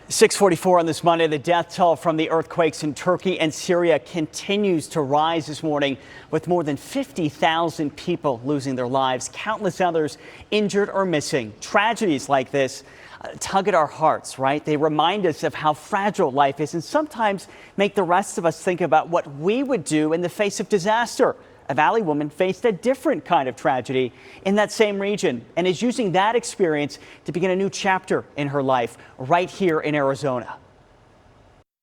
6:44 on this Monday, the death toll from the earthquakes in Turkey and Syria continues to rise this morning, with more than 50,000 people losing their lives, countless others injured or missing. Tragedies like this tug at our hearts, right? They remind us of how fragile life is and sometimes make the rest of us think about what we would do in the face of disaster. A Valley woman faced a different kind of tragedy in that same region and is using that experience to begin a new chapter in her life right here in Arizona.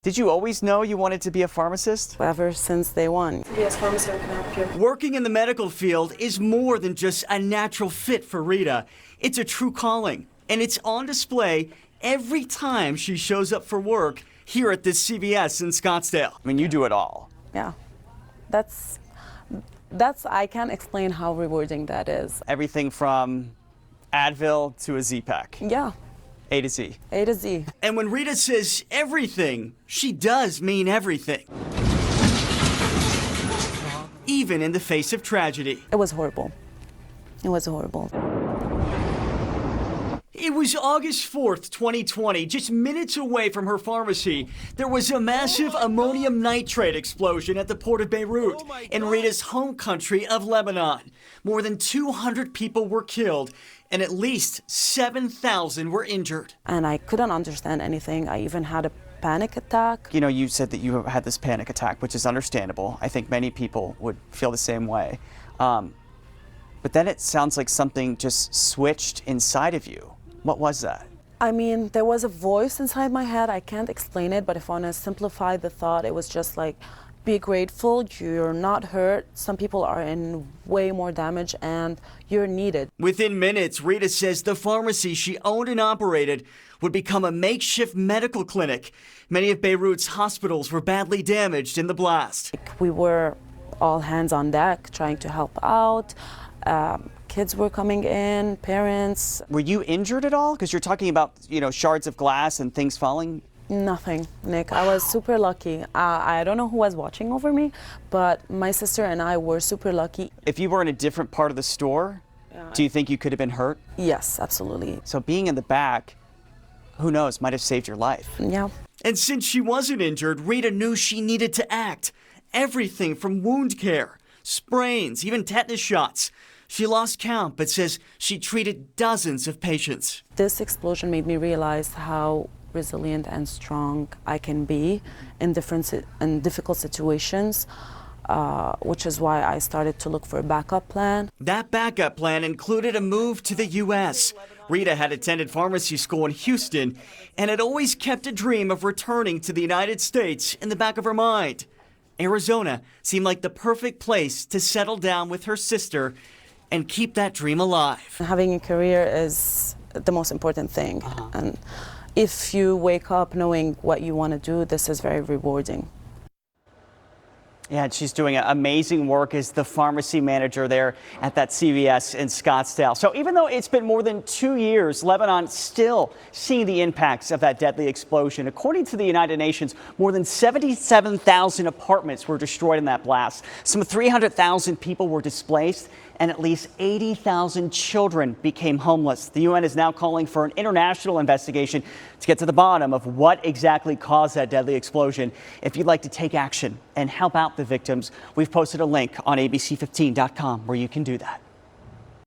Did you always know you wanted to be a pharmacist? Ever since day one. Yes, pharmacist can help you. Working in the medical field is more than just a natural fit for Rita. It's a true calling, and it's on display every time she shows up for work here at this CVS in Scottsdale. I mean, you do it all. Yeah, I can't explain how rewarding that is. Everything from Advil to a Z-Pack. Yeah. A to Z. A to Z. And when Rita says everything, she does mean everything. Even in the face of tragedy. It was horrible. It was horrible. It was August 4th, 2020, just minutes away from her pharmacy. There was a massive ammonium nitrate explosion at the Port of Beirut in Rita's home country of Lebanon. More than 200 people were killed and at least 7,000 were injured. And I couldn't understand anything. I even had a panic attack. You know, you said that you had this panic attack, which is understandable. I think many people would feel the same way. But then it sounds like something just switched inside of you. What was that? I mean, there was a voice inside my head. I can't explain it, but if I want to simplify the thought, it was just like, be grateful, you're not hurt. Some people are in way more damage and you're needed. Within minutes, Rita says the pharmacy she owned and operated would become a makeshift medical clinic. Many of Beirut's hospitals were badly damaged in the blast. We were all hands on deck trying to help out. Kids were coming in, parents. Were you injured at all? Because you're talking about, shards of glass and things falling. Nothing, Nick. I was super lucky. I don't know who was watching over me, but my sister and I were super lucky. If you were in a different part of the store, do you think you could have been hurt? Yes, absolutely. So being in the back, who knows, might have saved your life. Yeah. And since she wasn't injured, Rita knew she needed to act. Everything from wound care, sprains, even tetanus shots. She lost count, but says she treated dozens of patients. This explosion made me realize how resilient and strong I can be in difficult situations, which is why I started to look for a backup plan. That backup plan included a move to the U.S. Rita had attended pharmacy school in Houston and had always kept a dream of returning to the United States in the back of her mind. Arizona seemed like the perfect place to settle down with her sister and keep that dream alive. Having a career is the most important thing. And if you wake up knowing what you want to do, this is very rewarding. Yeah, she's doing amazing work as the pharmacy manager there at that CVS in Scottsdale. So even though it's been more than 2 years, Lebanon still seeing the impacts of that deadly explosion. According to the United Nations, more than 77,000 apartments were destroyed in that blast. Some 300,000 people were displaced and at least 80,000 children became homeless. The UN is now calling for an international investigation to get to the bottom of what exactly caused that deadly explosion. If you'd like to take action and help out the victims, we've posted a link on ABC15.com where you can do that.